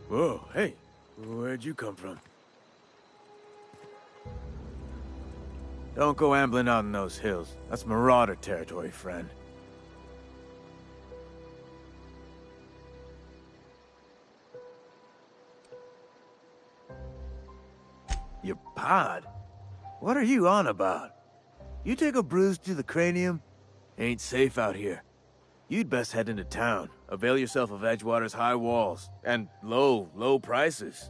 Whoa, hey, where'd you come from? Don't go ambling out in those hills. That's marauder territory, friend. Your pod? What are you on about? You take a bruise to the cranium? Ain't safe out here. You'd best head into town. Avail yourself of Edgewater's high walls. And low prices.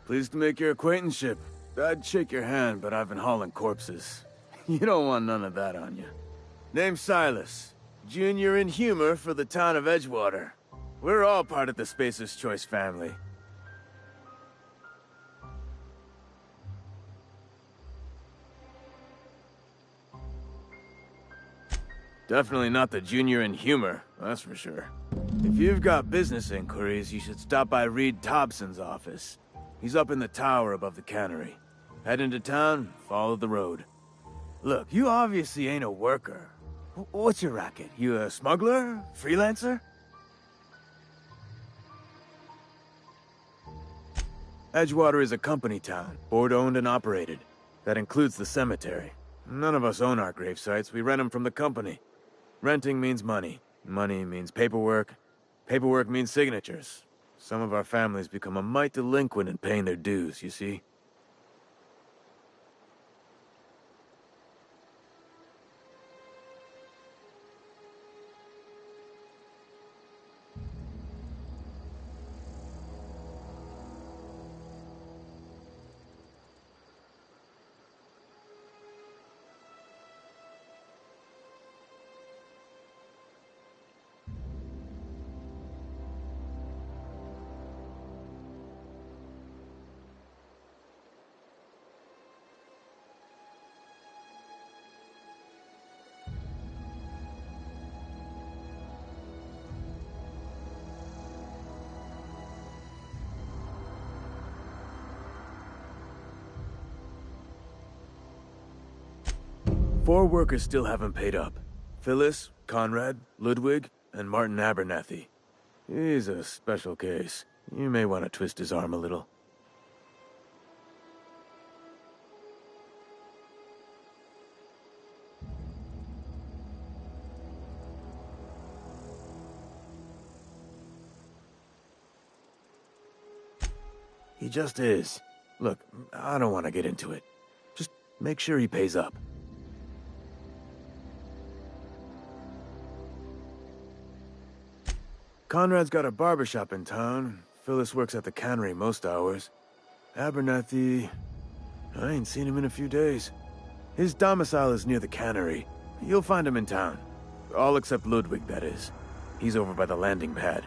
Pleased to make your acquaintanceship. I'd shake your hand, but I've been hauling corpses. You don't want none of that on you. Name's Silas. Junior in humor for the town of Edgewater. We're all part of the Spacer's Choice family. Definitely not the junior in humor, that's for sure. If you've got business inquiries, you should stop by Reed Thompson's office. He's up in the tower above the cannery. Head into town, follow the road. Look, you obviously ain't a worker. What's your racket? You a smuggler? Freelancer? Edgewater is a company town, board-owned and operated. That includes the cemetery. None of us own our grave sites, we rent them from the company. Renting means money. Money means paperwork. Paperwork means signatures. Some of our families become a mite delinquent in paying their dues, you see? Four workers still haven't paid up. Phyllis, Conrad, Ludwig, and Martin Abernathy. He's a special case. You may want to twist his arm a little. He just is. Look, I don't want to get into it. Just make sure he pays up. Conrad's got a barbershop in town. Phyllis works at the cannery most hours. Abernathy... I ain't seen him in a few days. His domicile is near the cannery. You'll find him in town. All except Ludwig, that is. He's over by the landing pad.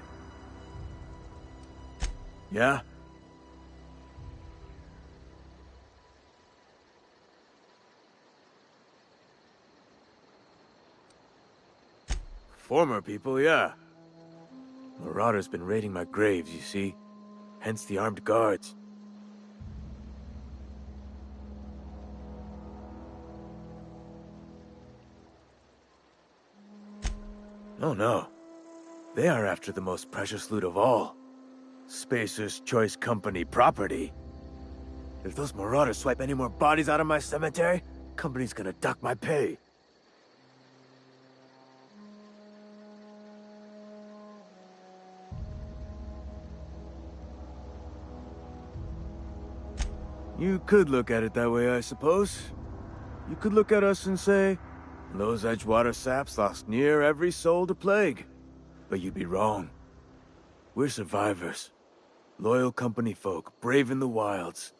Yeah? Former people, yeah. Marauder's been raiding my graves, you see. Hence the armed guards. Oh no. They are after the most precious loot of all. Spacer's Choice Company property. If those marauders swipe any more bodies out of my cemetery, company's gonna duck my pay. You could look at it that way, I suppose. You could look at us and say, those Edgewater saps lost near every soul to plague. But you'd be wrong. We're survivors. Loyal company folk, brave in the wilds.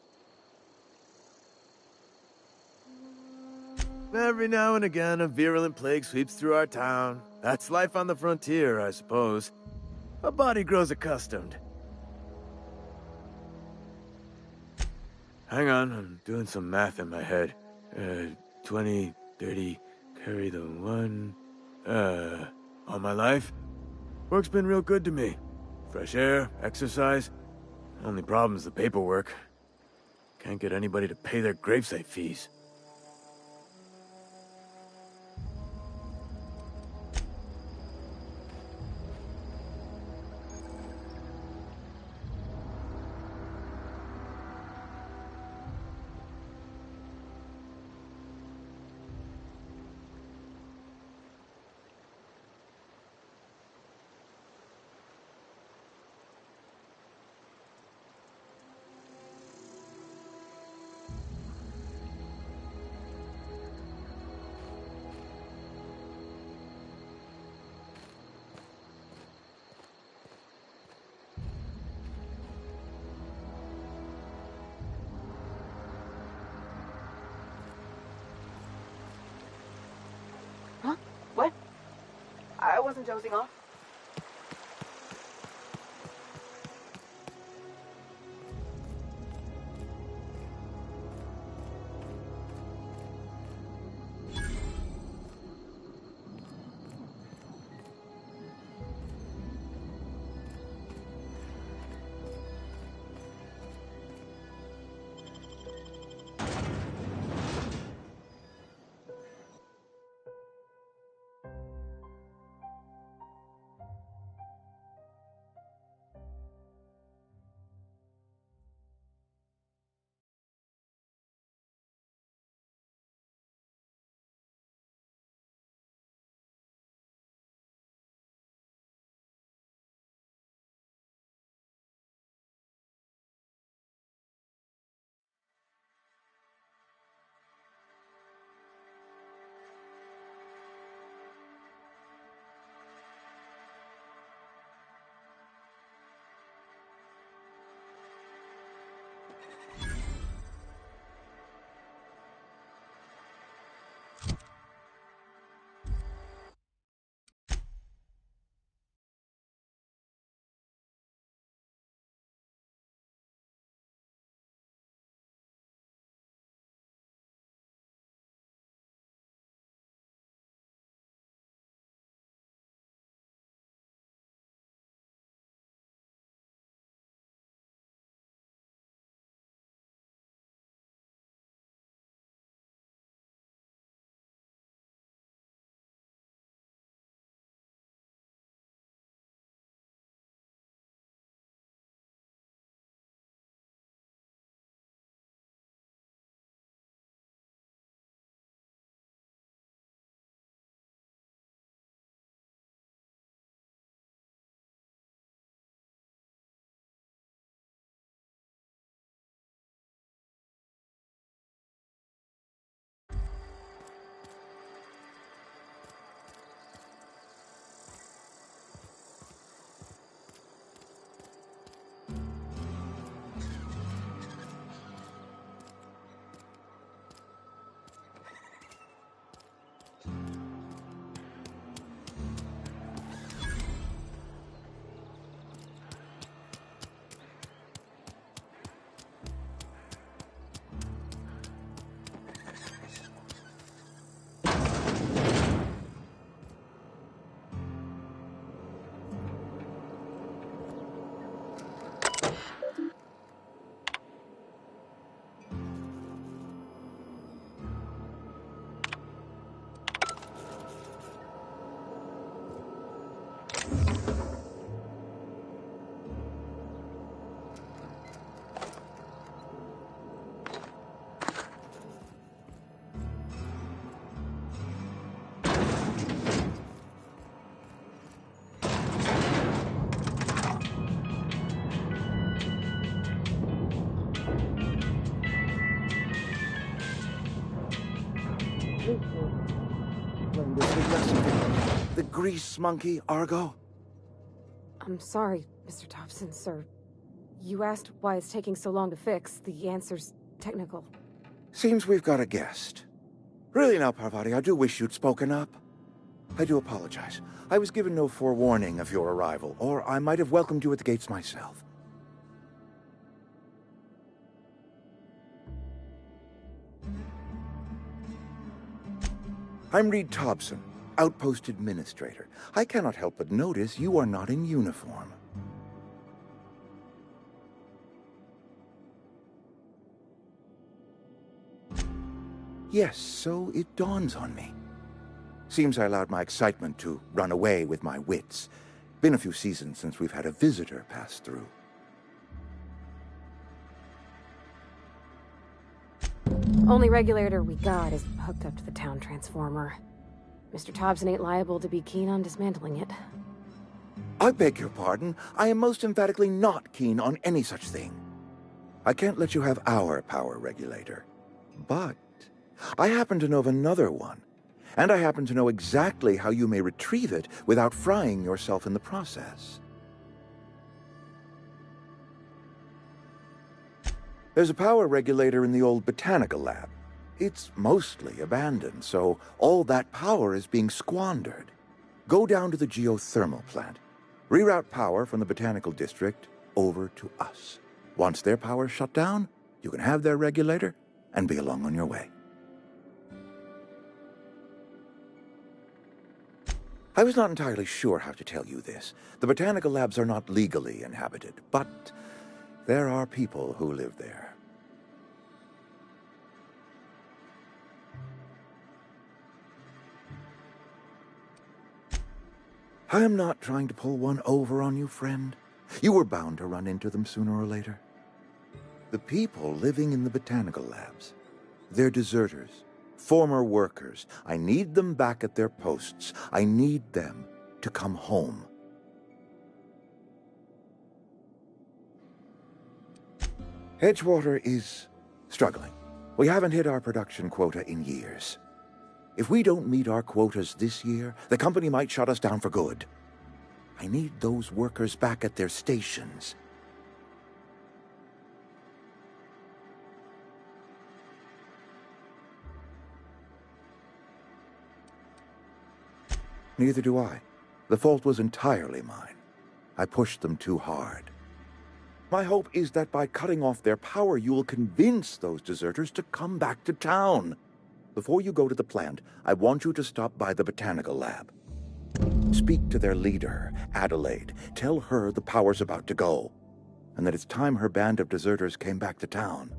Every now and again, a virulent plague sweeps through our town. That's life on the frontier, I suppose. A body grows accustomed. Hang on, I'm doing some math in my head. 20, 30, carry the 1... all my life? Work's been real good to me. Fresh air, exercise. Only problem's the paperwork. Can't get anybody to pay their gravesite fees. Huh? What? I wasn't dozing off. The grease monkey, Argo? I'm sorry, Mr. Thompson, sir. You asked why it's taking so long to fix. The answer's technical. Seems we've got a guest. Really now, Parvati, I do wish you'd spoken up. I do apologize. I was given no forewarning of your arrival, or I might have welcomed you at the gates myself. I'm Reed Thompson, Outpost Administrator. I cannot help but notice you are not in uniform. Yes, so it dawns on me. Seems I allowed my excitement to run away with my wits. Been a few seasons since we've had a visitor pass through. Only regulator we got is hooked up to the town transformer. Mr. Thompson ain't liable to be keen on dismantling it. I beg your pardon. I am most emphatically not keen on any such thing. I can't let you have our power regulator. But I happen to know of another one. And I happen to know exactly how you may retrieve it without frying yourself in the process. There's a power regulator in the old botanical lab. It's mostly abandoned, so all that power is being squandered. Go down to the geothermal plant. Reroute power from the botanical district over to us. Once their power's shut down, you can have their regulator and be along on your way. I was not entirely sure how to tell you this. The botanical labs are not legally inhabited, but there are people who live there. I am not trying to pull one over on you, friend. You were bound to run into them sooner or later. The people living in the botanical labs, they're deserters, former workers. I need them back at their posts. I need them to come home. Edgewater is struggling. We haven't hit our production quota in years. If we don't meet our quotas this year, the company might shut us down for good. I need those workers back at their stations. Neither do I. The fault was entirely mine. I pushed them too hard. My hope is that by cutting off their power, you will convince those deserters to come back to town. Before you go to the plant, I want you to stop by the botanical lab. Speak to their leader, Adelaide. Tell her the power's about to go, and that it's time her band of deserters came back to town.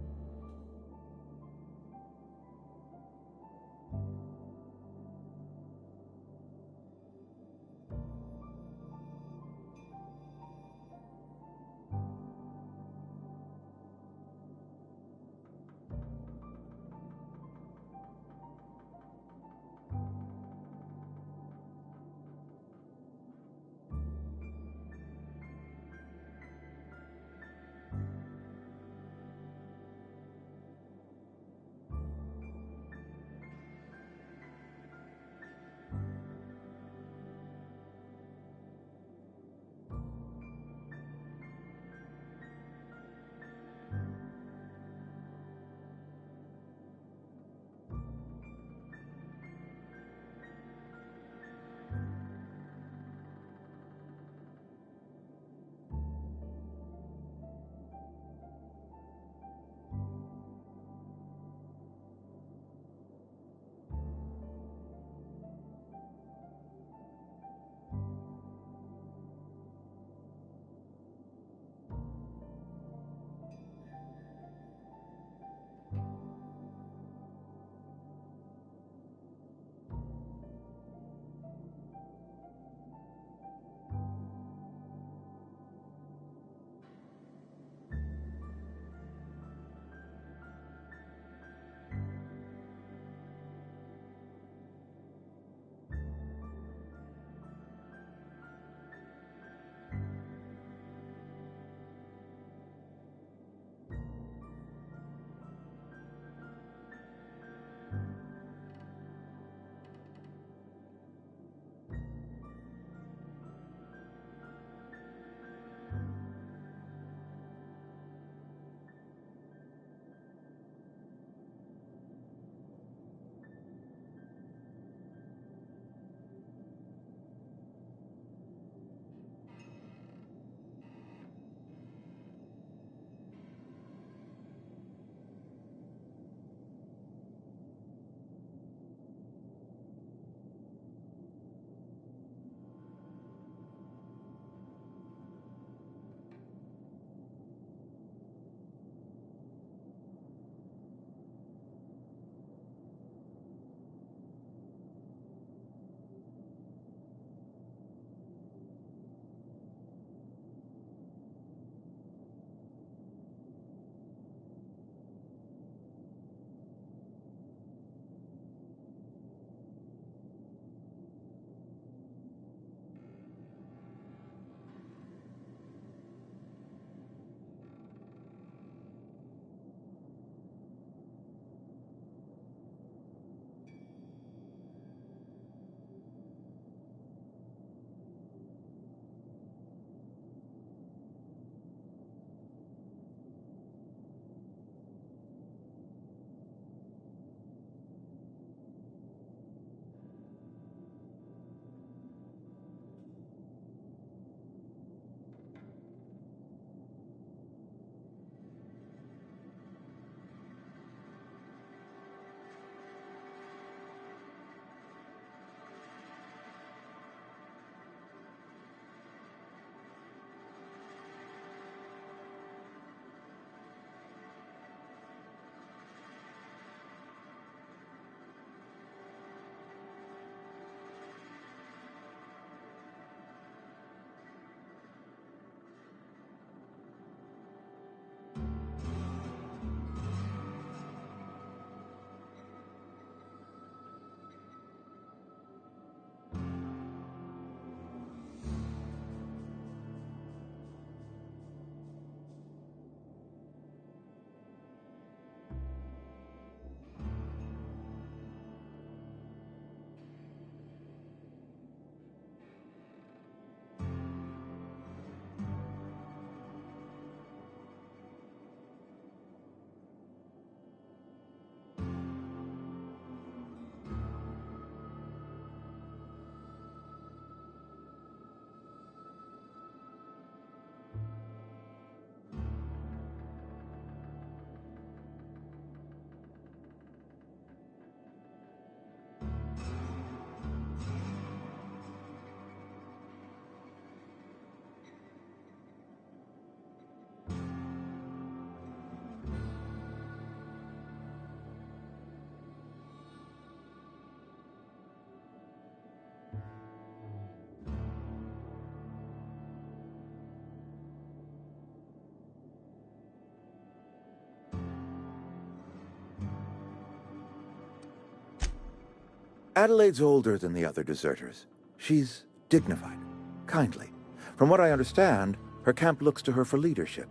Adelaide's older than the other deserters. She's dignified, kindly. From what I understand, her camp looks to her for leadership.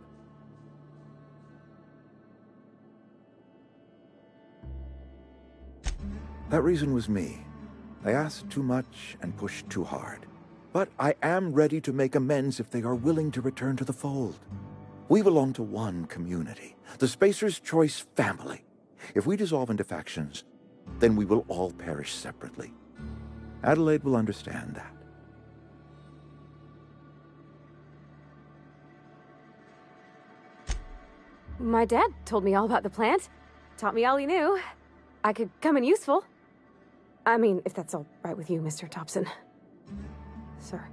That reason was me. I asked too much and pushed too hard. But I am ready to make amends if they are willing to return to the fold. We belong to one community, the Spacer's Choice family. If we dissolve into factions, then we will all perish separately. Adelaide will understand that. My dad told me all about the plant. Taught me all he knew. I could come in useful. I mean, if that's all right with you, Mr. Thompson. Sir.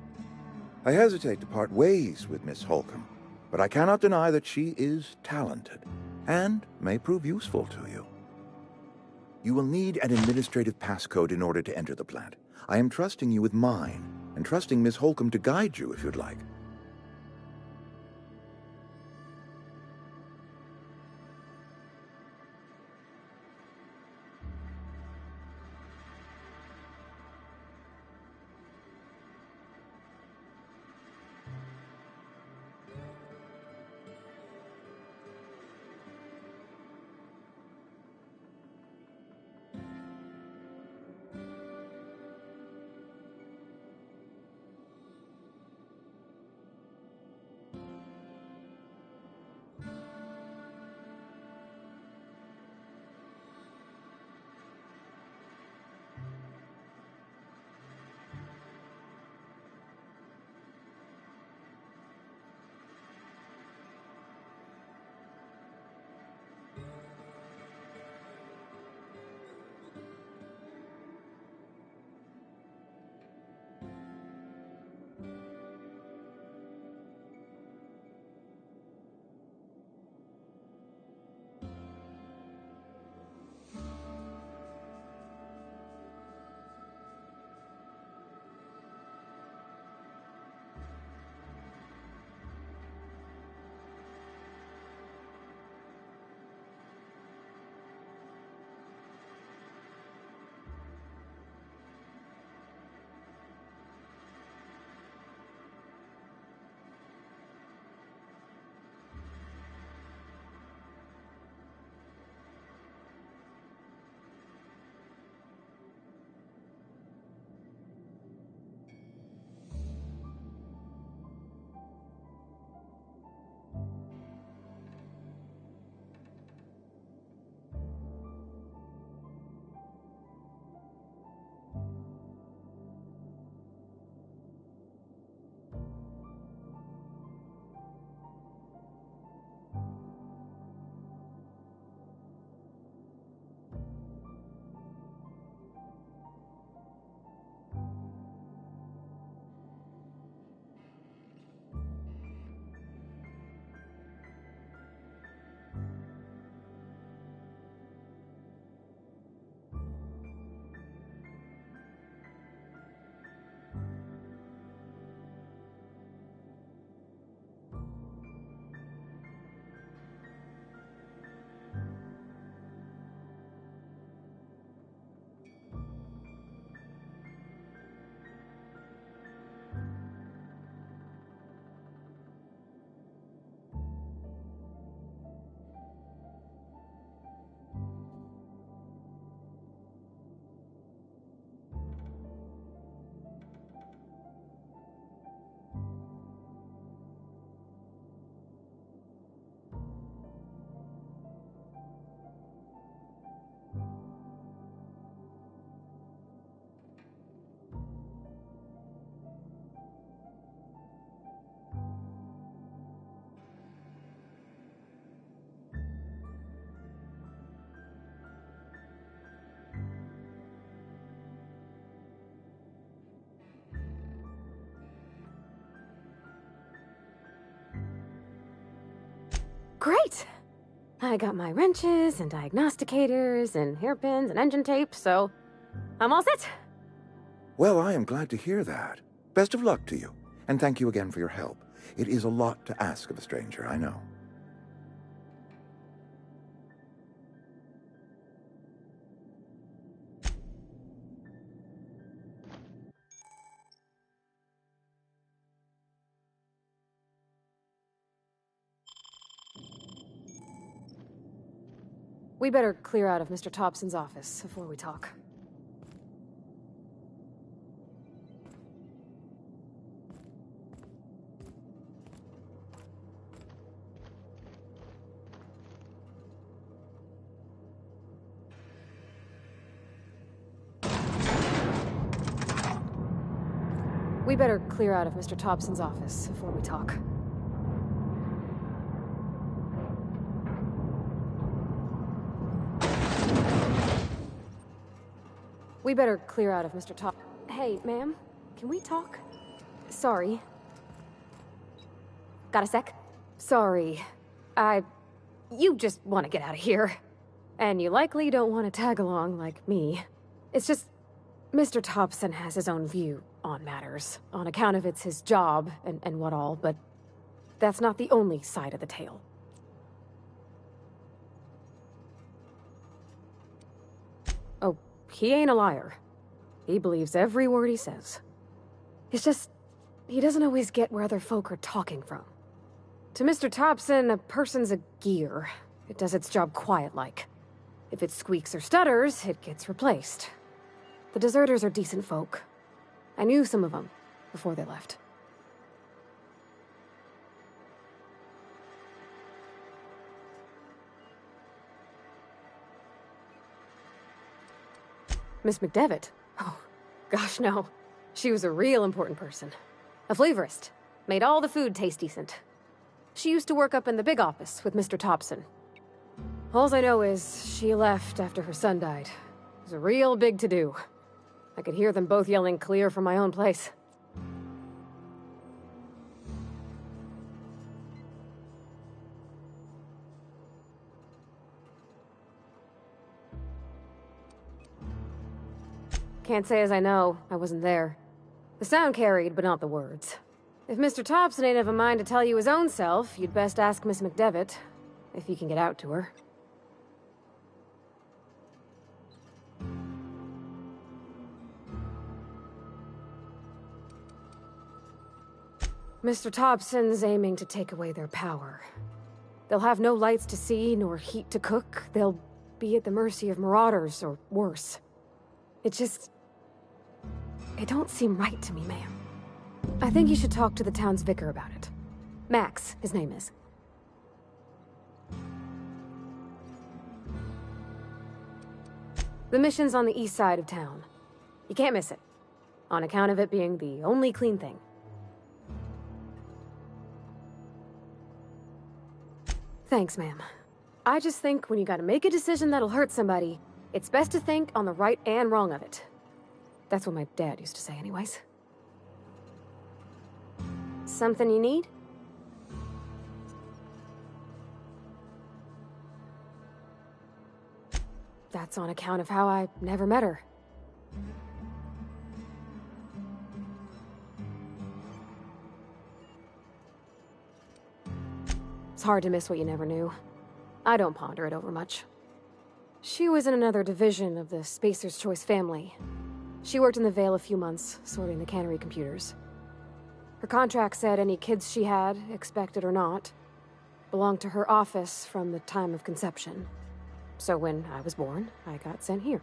I hesitate to part ways with Miss Holcomb, but I cannot deny that she is talented and may prove useful to you. You will need an administrative passcode in order to enter the plant. I am trusting you with mine, and trusting Miss Holcomb to guide you if you'd like. Great! I got my wrenches and diagnosticators and hairpins and engine tape, so I'm all set. Well, I am glad to hear that. Best of luck to you, and thank you again for your help. It is a lot to ask of a stranger, I know. We better clear out of Mr. Thompson's office before we talk. We better clear out of Mr. Thompson's office before we talk. We better clear out of Mr. Top. Hey, ma'am, can we talk? Sorry. Got a sec? Sorry. You just want to get out of here. And you likely don't want to tag along like me. It's just, Mr. Thompson has his own view on matters, on account of it's his job and what all, but that's not the only side of the tale. Oh, he ain't a liar. He believes every word he says. It's just, he doesn't always get where other folk are talking from. To Mr. Thompson, a person's a gear. It does its job quiet-like. If it squeaks or stutters, it gets replaced. The deserters are decent folk. I knew some of them before they left. Miss McDevitt? Oh, gosh, no. She was a real important person. A flavorist. Made all the food taste decent. She used to work up in the big office with Mr. Thompson. Alls I know is she left after her son died. It was a real big to-do. I could hear them both yelling clear from my own place. Can't say as I know. I wasn't there. The sound carried, but not the words. If Mr. Thompson ain't of a mind to tell you his own self, you'd best ask Miss McDevitt, if you can get out to her. Mr. Thompson's aiming to take away their power. They'll have no lights to see, nor heat to cook. They'll be at the mercy of marauders, or worse. It don't seem right to me, ma'am. I think you should talk to the town's vicar about it. Max, his name is. The mission's on the east side of town. You can't miss it, on account of it being the only clean thing. Thanks, ma'am. I just think when you gotta make a decision that'll hurt somebody, it's best to think on the right and wrong of it. That's what my dad used to say anyways. Something you need? That's on account of how I never met her. It's hard to miss what you never knew. I don't ponder it over much. She was in another division of the Spacer's Choice family. She worked in the Vale a few months, sorting the cannery computers. Her contract said any kids she had, expected or not, belonged to her office from the time of conception. So when I was born, I got sent here.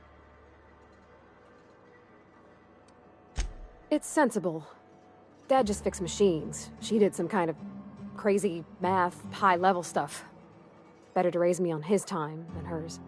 It's sensible. Dad just fixed machines. She did some kind of crazy math, high-level stuff. Better to raise me on his time than hers.